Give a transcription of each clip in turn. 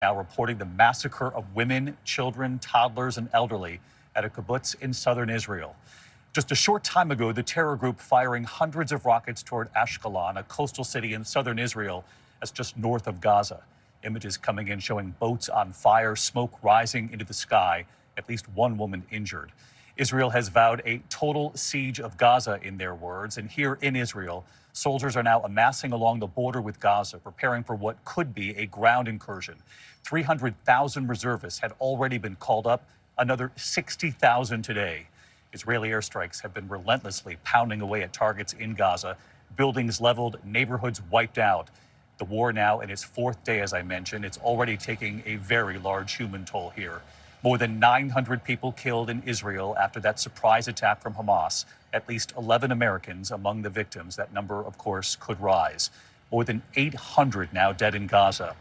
now reporting the massacre of women, children, toddlers, and elderly at a kibbutz in southern Israel. Just a short time ago, the terror group firing hundreds of rockets toward Ashkelon, a coastal city in southern Israel that's just north of Gaza. Images coming in showing boats on fire, smoke rising into the sky, at least one woman injured. Israel has vowed a total siege of Gaza, in their words, and here in Israel, soldiers are now amassing along the border with Gaza, preparing for what could be a ground incursion. 300,000 reservists had already been called up, another 60,000 today. Israeli airstrikes have been relentlessly pounding away at targets in Gaza, buildings leveled, neighborhoods wiped out. The war now in its fourth day, as I mentioned, it's already taking a very large human toll here. More than 900 people killed in Israel after that surprise attack from Hamas. At least 11 Americans among the victims. That number, of course, could rise. More than 800 now dead in Gaza.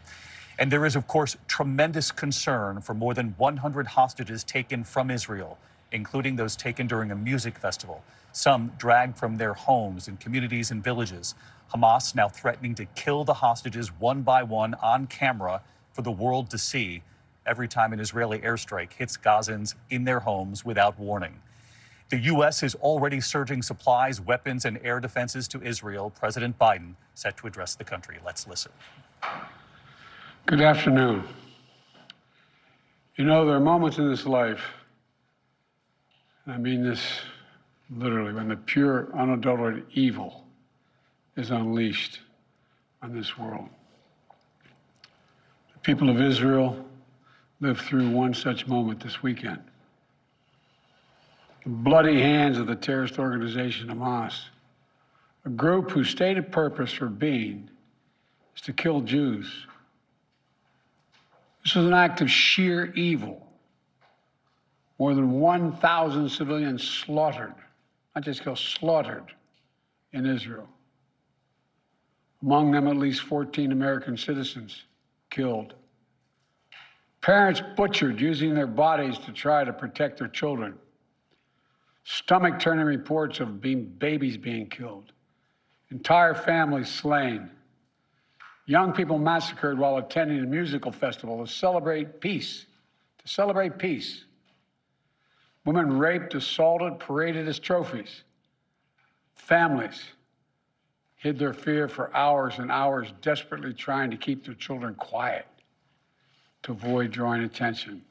And there is, of course, tremendous concern for more than 100 hostages taken from Israel, including those taken during a music festival. Some dragged from their homes in communities and villages. Hamas now threatening to kill the hostages one by one on camera for the world to see every time an Israeli airstrike hits Gazans in their homes without warning. The U.S. is already surging supplies, weapons, and air defenses to Israel. President Biden set to address the country. Let's listen. Good afternoon. You know, there are moments in this life, and I mean this literally, when the pure, unadulterated evil is unleashed on this world. The people of Israel lived through one such moment this weekend. The bloody hands of the terrorist organization Hamas, a group whose stated purpose for being is to kill Jews. This was an act of sheer evil. More than 1,000 civilians slaughtered, not just killed, slaughtered in Israel. Among them, at least 14 American citizens killed. Parents butchered, using their bodies to try to protect their children. Stomach-turning reports of babies being killed. Entire families slain. Young people massacred while attending a musical festival to celebrate peace. Women raped, assaulted, paraded as trophies. Families hid their fear for hours and hours, desperately trying to keep their children quiet to avoid drawing attention.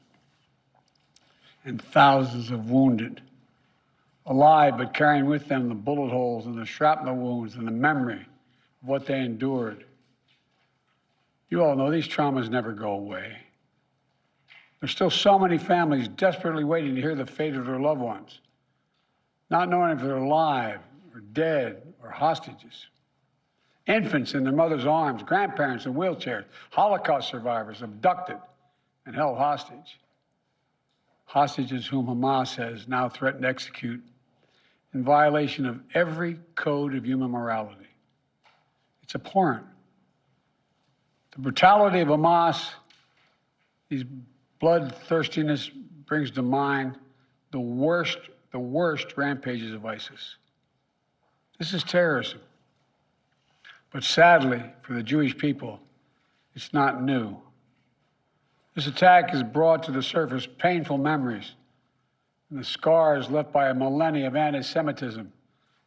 And thousands of wounded, alive but carrying with them the bullet holes and the shrapnel wounds and the memory of what they endured. You all know these traumas never go away. There's still so many families desperately waiting to hear the fate of their loved ones, not knowing if they're alive or dead or hostages. Infants in their mother's arms, grandparents in wheelchairs, Holocaust survivors abducted and held hostage. Hostages whom Hamas has now threatened to execute in violation of every code of human morality. It's abhorrent. The brutality of Hamas, these bloodthirstiness brings to mind the worst rampages of ISIS. This is terrorism. But sadly, for the Jewish people, it's not new. This attack has brought to the surface painful memories and the scars left by a millennia of anti-Semitism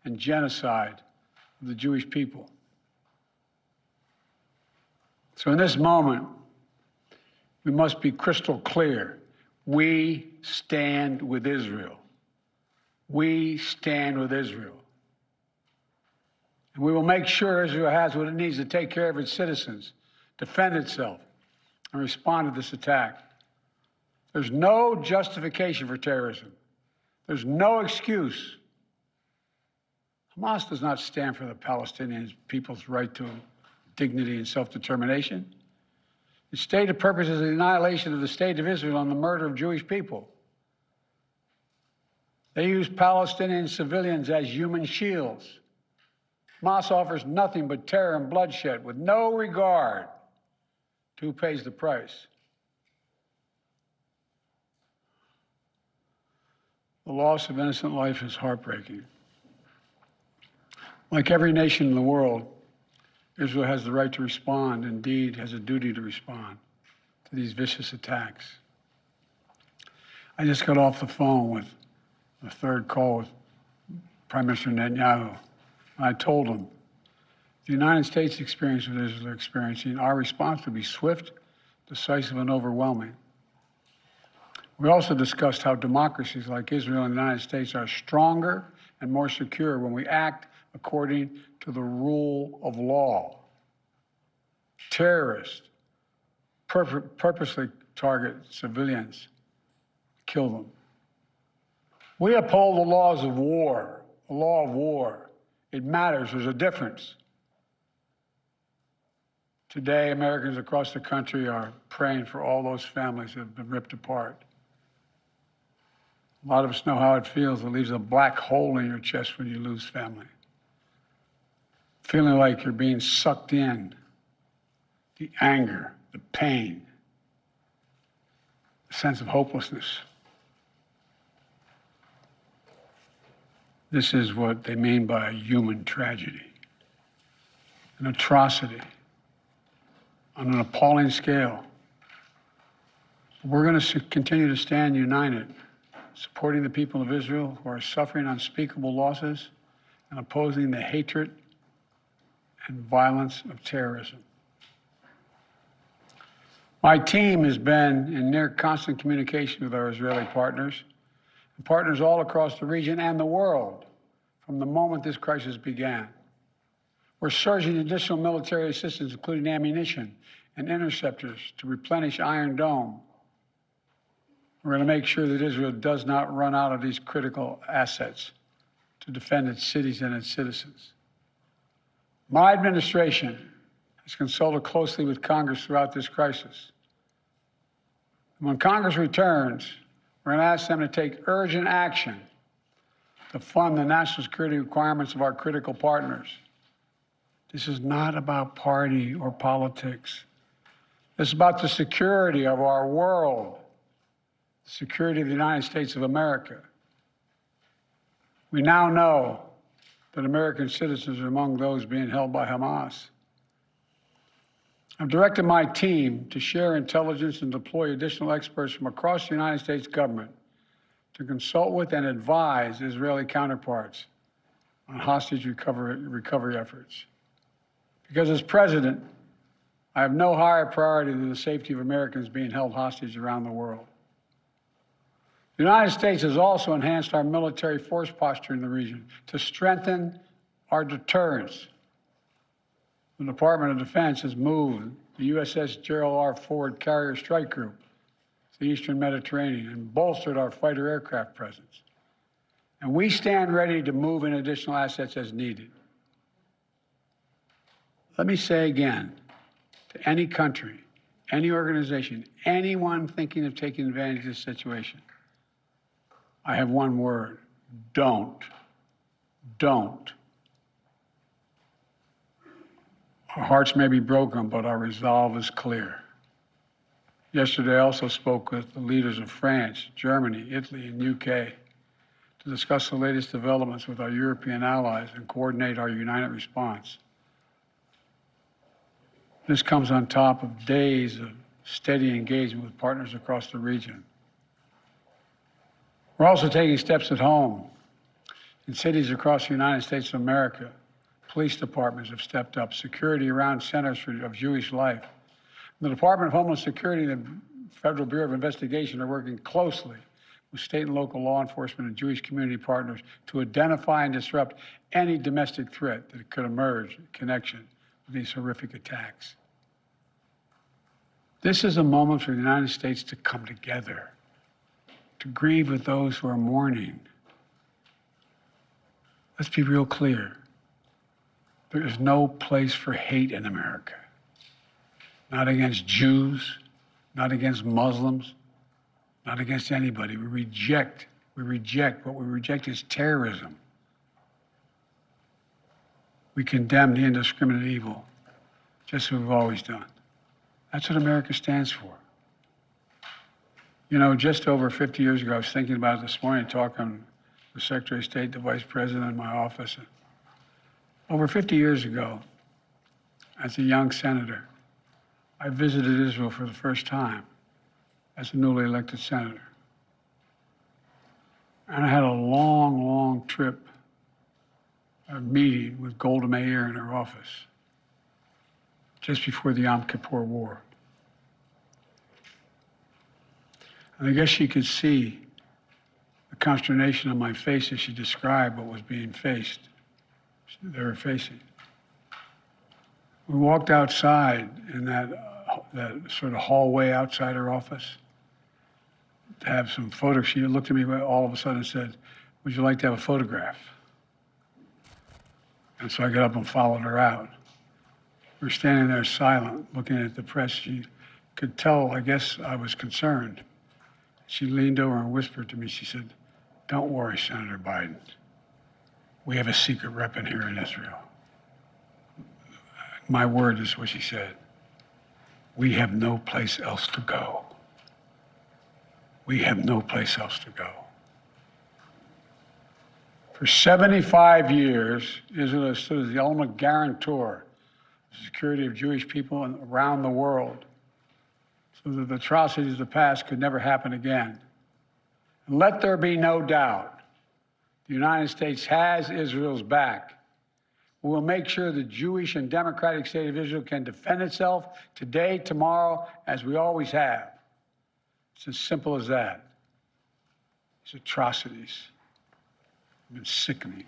and genocide of the Jewish people. So in this moment, we must be crystal clear. We stand with Israel. We stand with Israel. And we will make sure Israel has what it needs to take care of its citizens, defend itself, and respond to this attack. There's no justification for terrorism. There's no excuse. Hamas does not stand for the Palestinian people's right to dignity and self-determination. Its stated purpose is the annihilation of the state of Israel and the murder of Jewish people. They use Palestinian civilians as human shields. Hamas offers nothing but terror and bloodshed with no regard to who pays the price. The loss of innocent life is heartbreaking. Like every nation in the world, Israel has the right to respond, indeed has a duty to respond to these vicious attacks. I just got off the phone with the third call with Prime Minister Netanyahu. I told him, the United States experience what Israel is experiencing, our response will be swift, decisive, and overwhelming. We also discussed how democracies like Israel and the United States are stronger and more secure when we act according to the rule of law. Terrorists purposely target civilians, kill them. We uphold the laws of war, the law of war. It matters, there's a difference. Today, Americans across the country are praying for all those families that have been ripped apart. A lot of us know how it feels. It leaves a black hole in your chest when you lose family. Feeling like you're being sucked in. The anger, the pain, the sense of hopelessness. This is what they mean by a human tragedy, an atrocity on an appalling scale. We're going to continue to stand united, supporting the people of Israel who are suffering unspeakable losses and opposing the hatred and violence of terrorism. My team has been in near constant communication with our Israeli partners and partners all across the region and the world from the moment this crisis began. We're surging additional military assistance, including ammunition and interceptors, to replenish Iron Dome. We're going to make sure that Israel does not run out of these critical assets to defend its cities and its citizens. My administration has consulted closely with Congress throughout this crisis. When Congress returns, we're going to ask them to take urgent action to fund the national security requirements of our critical partners. This is not about party or politics. This is about the security of our world, the security of the United States of America. We now know that American citizens are among those being held by Hamas. I've directed my team to share intelligence and deploy additional experts from across the United States government to consult with and advise Israeli counterparts on hostage recovery efforts. Because as president, I have no higher priority than the safety of Americans being held hostage around the world. The United States has also enhanced our military force posture in the region to strengthen our deterrence. The Department of Defense has moved the USS Gerald R. Ford Carrier Strike Group to the Eastern Mediterranean and bolstered our fighter aircraft presence. And we stand ready to move in additional assets as needed. Let me say again, to any country, any organization, anyone thinking of taking advantage of this situation, I have one word: don't. Don't. Our hearts may be broken, but our resolve is clear. Yesterday, I also spoke with the leaders of France, Germany, Italy, and UK to discuss the latest developments with our European allies and coordinate our united response. This comes on top of days of steady engagement with partners across the region. We're also taking steps at home. In cities across the United States of America, police departments have stepped up security around centers of Jewish life. The Department of Homeland Security and the Federal Bureau of Investigation are working closely with state and local law enforcement and Jewish community partners to identify and disrupt any domestic threat that could emerge in connection with these horrific attacks. This is a moment for the United States to come together, to grieve with those who are mourning. Let's be real clear. There is no place for hate in America. Not against Jews, not against Muslims, not against anybody. We reject. What we reject is terrorism. We condemn the indiscriminate evil, just as we've always done. That's what America stands for. You know, just over 50 years ago, I was thinking about it this morning, talking with Secretary of State, the Vice President in my office. Over 50 years ago, as a young senator, I visited Israel for the first time as a newly elected senator. And I had a long, long trip, a meeting with Golda Meir in her office just before the Yom Kippur War. And I guess she could see the consternation on my face as she described what was being faced, they were facing. We walked outside in that sort of hallway outside her office to have some photos. She looked at me all of a sudden and said, "Would you like to have a photograph?" And so I got up and followed her out. We were standing there silent, looking at the press. She could tell, I guess, I was concerned. She leaned over and whispered to me, she said, "Don't worry, Senator Biden. We have a secret weapon here in Israel." My word is what she said. We have no place else to go. We have no place else to go. For 75 years, Israel has stood as the ultimate guarantor of the security of Jewish people around the world, so that the atrocities of the past could never happen again. And let there be no doubt, the United States has Israel's back. We will make sure the Jewish and democratic state of Israel can defend itself today, tomorrow, as we always have. It's as simple as that. These atrocities have been sickening.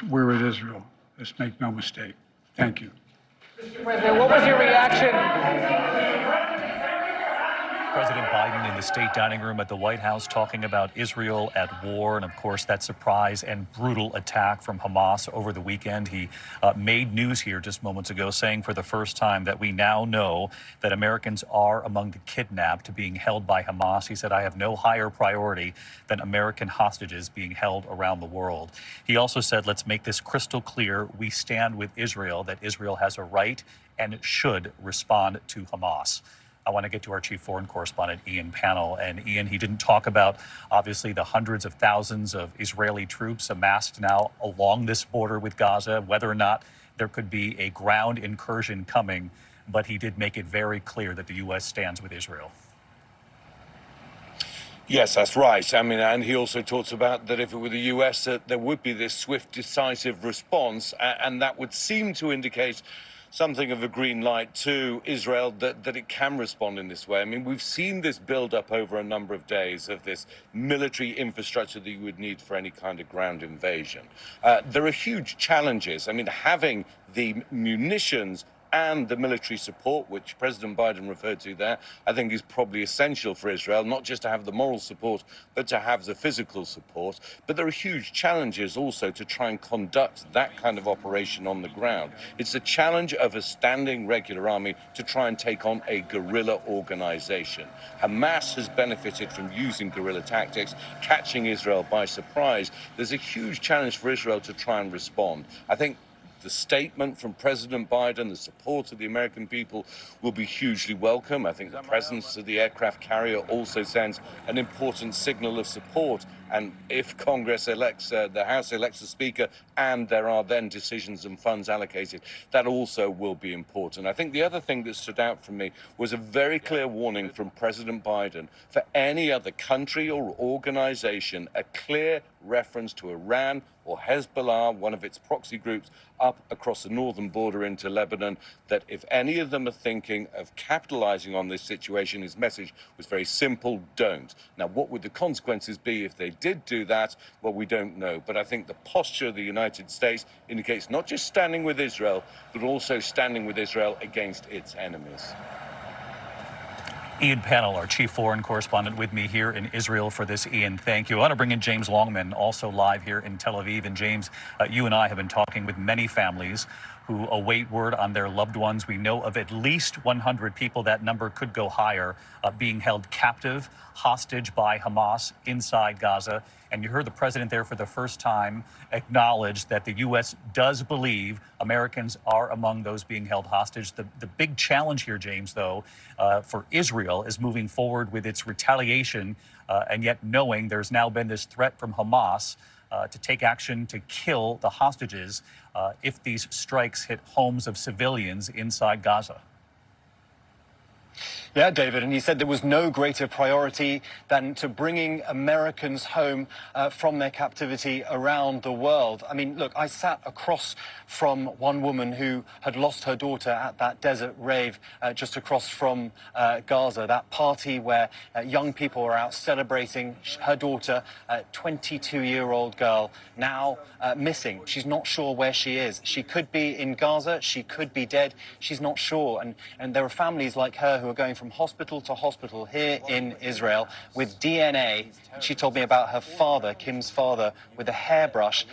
We're with Israel. Let's make no mistake. Thank you. Mr. President, what was your reaction? President Biden in the state dining room at the White House talking about Israel at war, and of course that surprise and brutal attack from Hamas over the weekend. He made news here just moments ago, saying for the first time that we now know that Americans are among the kidnapped being held by Hamas. He said, "I have no higher priority than American hostages being held around the world." He also said, "Let's make this crystal clear. We stand with Israel, that Israel has a right and should respond to Hamas." I want to get to our chief foreign correspondent, Ian Pannell. And Ian, he didn't talk about, obviously, the hundreds of thousands of Israeli troops amassed now along this border with Gaza, whether or not there could be a ground incursion coming. But he did make it very clear that the U.S. stands with Israel. Yes, that's right. I mean, and he also talks about that if it were the U.S., there would be this swift, decisive response, and that would seem to indicate something of a green light to Israel that it can respond in this way. I mean, we've seen this build up over a number of days of this military infrastructure that you would need for any kind of ground invasion. There are huge challenges. I mean, having the munitions and the military support, which President Biden referred to there, I think is probably essential for Israel, not just to have the moral support, but to have the physical support. But there are huge challenges also to try and conduct that kind of operation on the ground. It's the challenge of a standing regular army to try and take on a guerrilla organization. Hamas has benefited from using guerrilla tactics, catching Israel by surprise. There's a huge challenge for Israel to try and respond. I think the statement from President Biden, the support of the American people will be hugely welcome. I think the presence of the aircraft carrier also sends an important signal of support. And if Congress elects, the House elects a speaker, and there are then decisions and funds allocated, that also will be important. I think the other thing that stood out for me was a very clear warning from President Biden for any other country or organization, a clear reference to Iran or Hezbollah, one of its proxy groups, up across the northern border into Lebanon, that if any of them are thinking of capitalizing on this situation, his message was very simple: don't. Now, what would the consequences be if they did do that? Well, we don't know. But I think the posture of the United States indicates not just standing with Israel, but also standing with Israel against its enemies. Ian Pannell, our chief foreign correspondent, with me here in Israel for this. Ian, thank you. I want to bring in James Longman, also live here in Tel Aviv. And James, you and I have been talking with many families who await word on their loved ones. We know of at least 100 people, that number could go higher, being held captive, hostage by Hamas inside Gaza. And you heard the president there for the first time acknowledge that the U.S. does believe Americans are among those being held hostage. The big challenge here, James, though, for Israel is moving forward with its retaliation, and yet knowing there's now been this threat from Hamas. to take action to kill the hostages if these strikes hit homes of civilians inside Gaza. Yeah, David, and he said there was no greater priority than to bringing Americans home from their captivity around the world. I mean, look, I sat across from one woman who had lost her daughter at that desert rave just across from Gaza, that party where young people were out celebrating her daughter, a 22-year-old girl, now missing. She's not sure where she is. She could be in Gaza. She could be dead. She's not sure. And there are families like her who are going from hospital to hospital here in Israel with DNA. She told me about her father, Kim's father, with a hairbrush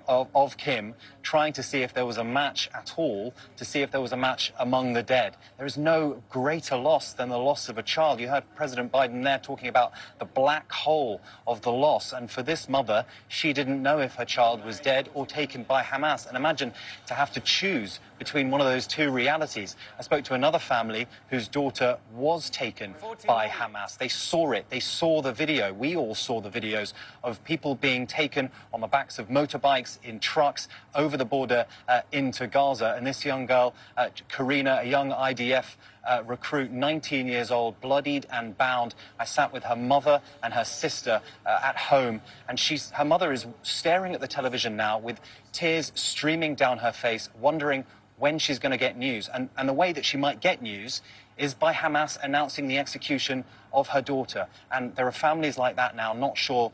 of Kim, trying to see if there was a match at all, to see if there was a match among the dead. There is no greater loss than the loss of a child. You heard President Biden there talking about the black hole of the loss. And for this mother, she didn't know if her child was dead or taken by Hamas. And imagine to have to choose between one of those two realities. I spoke to another family whose daughter was taken by Hamas. They saw it. They saw the video. We all saw the videos of people being taken on the backs of motorbikes, in trucks, over the border into Gaza. And this young girl, Karina, a young IDF recruit, 19 years old, bloodied and bound. I sat with her mother and her sister at home, and her mother is staring at the television now with tears streaming down her face, wondering when she's going to get news. And the way that she might get news is by Hamas announcing the execution of her daughter. And there are families like that now, not sure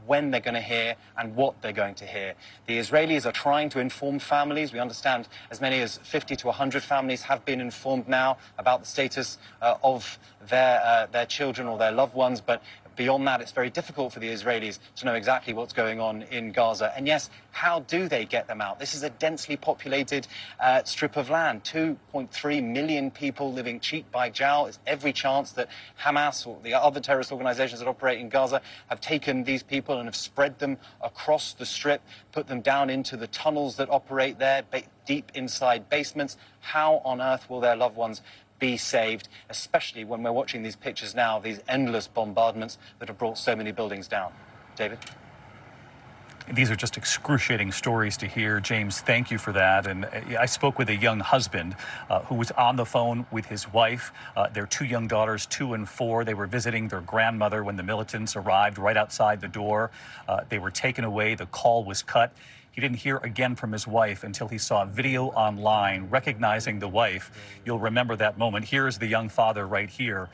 when they're going to hear and what they're going to hear. The Israelis are trying to inform families. We understand as many as 50 to 100 families have been informed now about the status of their children or their loved ones. But beyond that, it's very difficult for the Israelis to know exactly what's going on in Gaza. And yes, how do they get them out? This is a densely populated strip of land, 2.3 million people living cheek by jowl. It's every chance that Hamas or the other terrorist organizations that operate in Gaza have taken these people and have spread them across the strip, put them down into the tunnels that operate there, deep inside basements. How on earth will their loved ones be saved, especially when we're watching these pictures now, these endless bombardments that have brought so many buildings down? David? These are just excruciating stories to hear. James, thank you for that. And I spoke with a young husband who was on the phone with his wife, their two young daughters, 2 and 4. They were visiting their grandmother when the militants arrived right outside the door. They were taken away. The call was cut. He didn't hear again from his wife until he saw a video online recognizing the wife. You'll remember that moment. Here's the young father right here.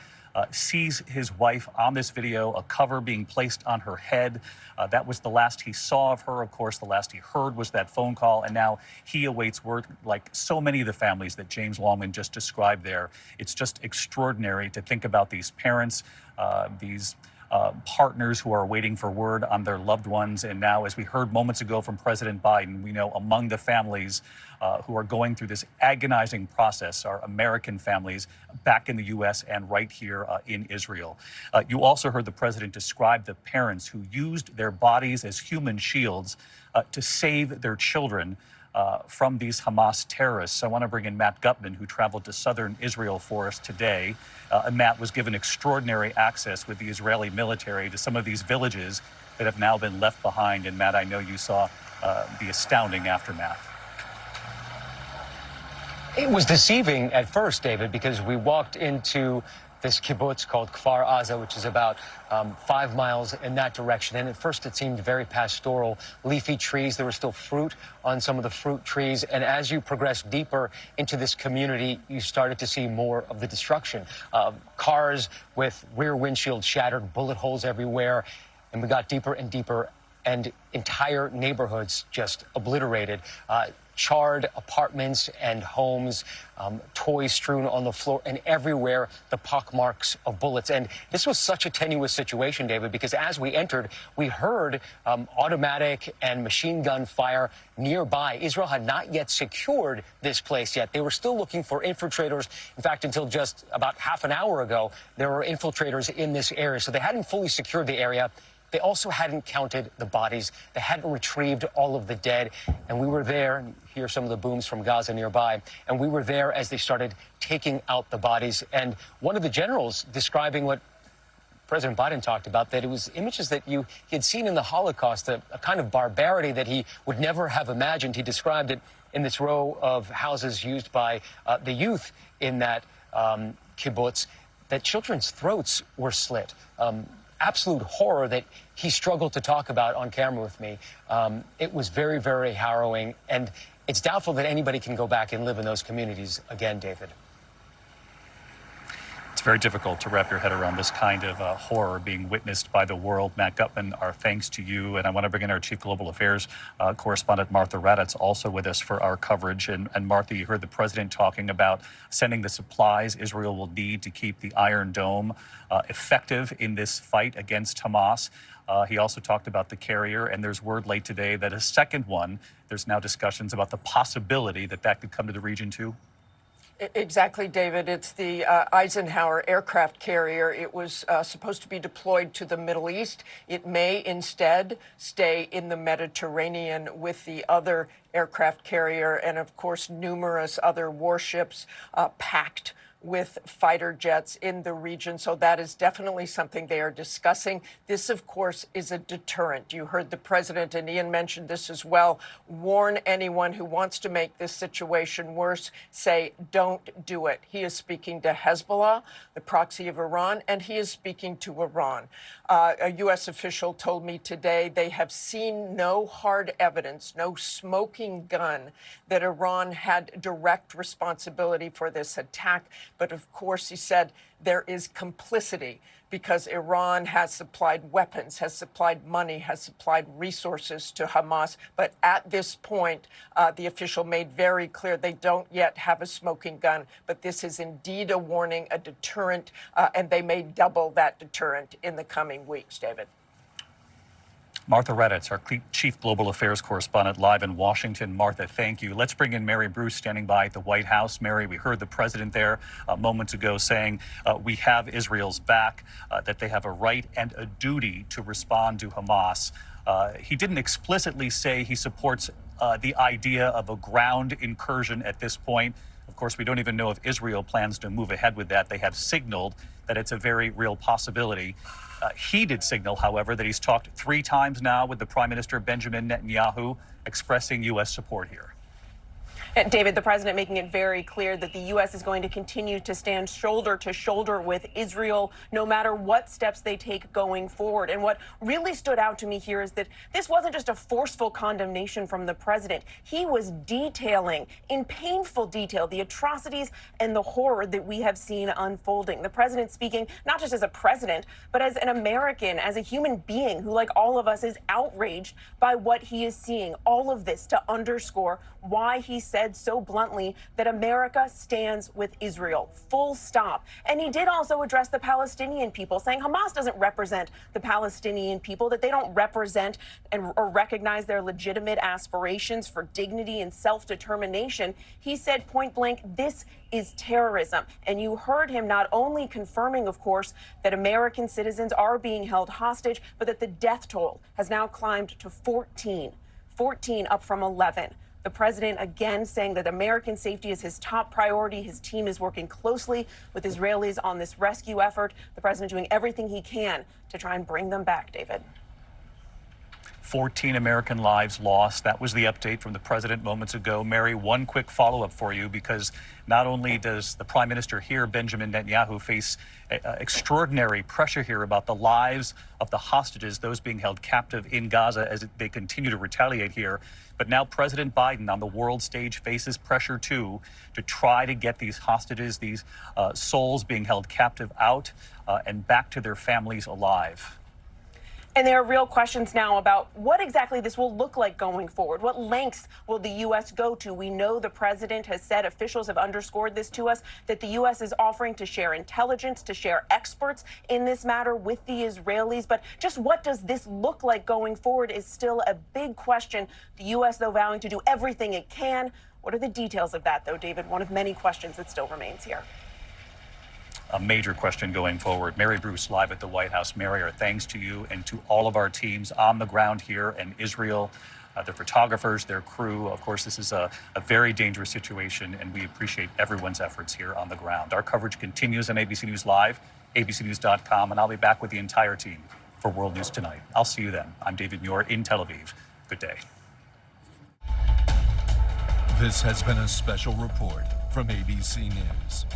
Sees his wife on this video, a cover being placed on her head. That was the last he saw of her. Of course, the last he heard was that phone call. And now he awaits word, like so many of the families that James Longman just described there. It's just extraordinary to think about these parents, these partners who are waiting for word on their loved ones. And now, as we heard moments ago from President Biden, we know among the families who are going through this agonizing process are American families back in the U.S. and right here in Israel. You also heard the president describe the parents who used their bodies as human shields to save their children from these Hamas terrorists. I want to bring in Matt Gutman, who traveled to southern Israel for us today. And Matt was given extraordinary access with the Israeli military to some of these villages that have now been left behind. And Matt, I know you saw the astounding aftermath. It was deceiving at first, David, because we walked into this kibbutz called Kfar Aza, which is about 5 miles in that direction. And at first it seemed very pastoral, leafy trees. There was still fruit on some of the fruit trees. And as you progressed deeper into this community, you started to see more of the destruction. Cars with rear windshields shattered, bullet holes everywhere. And we got deeper and deeper, and entire neighborhoods just obliterated. Charred apartments and homes, toys strewn on the floor, and everywhere the pockmarks of bullets. And this was such a tenuous situation, David, because as we entered, we heard automatic and machine gun fire nearby. Israel had not yet secured this place yet. They were still looking for infiltrators. In fact, until just about half an hour ago, there were infiltrators in this area. So they hadn't fully secured the area. They also hadn't counted the bodies. They hadn't retrieved all of the dead. And we were there, hear some of the booms from Gaza nearby, and we were there as they started taking out the bodies. And one of the generals describing what President Biden talked about, that it was images that he had seen in the Holocaust, a kind of barbarity that he would never have imagined. He described it in this row of houses used by the youth in that kibbutz, that children's throats were slit. Absolute horror that he struggled to talk about on camera with me. It was very, very harrowing, and it's doubtful that anybody can go back and live in those communities again, David. It's very difficult to wrap your head around this kind of horror being witnessed by the world. Matt Gutman, our thanks to you. And I want to bring in our Chief Global Affairs correspondent, Martha Raddatz, also with us for our coverage. And Martha, you heard the president talking about sending the supplies Israel will need to keep the Iron Dome effective in this fight against Hamas. He also talked about the carrier, and there's word late today that a second one, there's now discussions about the possibility that that could come to the region too. Exactly, David. It's the Eisenhower aircraft carrier. It was supposed to be deployed to the Middle East. It may instead stay in the Mediterranean with the other aircraft carrier and, of course, numerous other warships packed with fighter jets in the region. So that is definitely something they are discussing. This, of course, is a deterrent. You heard the president, and Ian mentioned this as well, warn anyone who wants to make this situation worse, say, don't do it. He is speaking to Hezbollah, the proxy of Iran, and he is speaking to Iran. A U.S. official told me today they have seen no hard evidence, no smoking gun, that Iran had direct responsibility for this attack. But of course, he said there is complicity because Iran has supplied weapons, has supplied money, has supplied resources to Hamas. But at this point, the official made very clear they don't yet have a smoking gun. But this is indeed a warning, a deterrent, and they may double that deterrent in the coming weeks, David. Martha Raddatz, our Chief Global Affairs correspondent, live in Washington. Martha, thank you. Let's bring in Mary Bruce, standing by at the White House. Mary, we heard the president there moments ago saying we have Israel's back, that they have a right and a duty to respond to Hamas. He didn't explicitly say he supports the idea of a ground incursion at this point. Of course, we don't even know if Israel plans to move ahead with that. They have signaled that it's a very real possibility. He did signal, however, that he's talked 3 times now with the Prime Minister Benjamin Netanyahu, expressing U.S. support here. David, the president making it very clear that the U.S. is going to continue to stand shoulder to shoulder with Israel, no matter what steps they take going forward. And what really stood out to me here is that this wasn't just a forceful condemnation from the president. He was detailing in painful detail the atrocities and the horror that we have seen unfolding. The president speaking not just as a president, but as an American, as a human being who, like all of us, is outraged by what he is seeing. All of this to underscore why he said so bluntly that America stands with Israel, full stop. And he did also address the Palestinian people, saying Hamas doesn't represent the Palestinian people, that they don't represent or recognize their legitimate aspirations for dignity and self-determination. He said point blank, this is terrorism. And you heard him not only confirming, of course, that American citizens are being held hostage, but that the death toll has now climbed to 14 up from 11. The president again saying that American safety is his top priority. His team is working closely with Israelis on this rescue effort. The president doing everything he can to try and bring them back, David. 14 American lives lost. That was the update from the president moments ago. Mary, one quick follow-up for you, because not only does the prime minister here, Benjamin Netanyahu, face extraordinary pressure here about the lives of the hostages, those being held captive in Gaza as they continue to retaliate here, but now President Biden on the world stage faces pressure too to try to get these hostages, these souls being held captive out and back to their families alive. And there are real questions now about what exactly this will look like going forward. What lengths will the U.S. go to? We know the president has said, officials have underscored this to us, that the U.S. is offering to share intelligence, to share experts in this matter with the Israelis. But just what does this look like going forward is still a big question. The U.S., though, vowing to do everything it can. What are the details of that, though, David? One of many questions that still remains here. A major question going forward. Mary Bruce, live at the White House. Mary, our thanks to you and to all of our teams on the ground here in Israel. their photographers, their crew. Of course, this is a very dangerous situation, and we appreciate everyone's efforts here on the ground. Our coverage continues on ABC News Live, abcnews.com, and I'll be back with the entire team for World News Tonight. I'll see you then. I'm David Muir in Tel Aviv. Good day. This has been a special report from ABC News.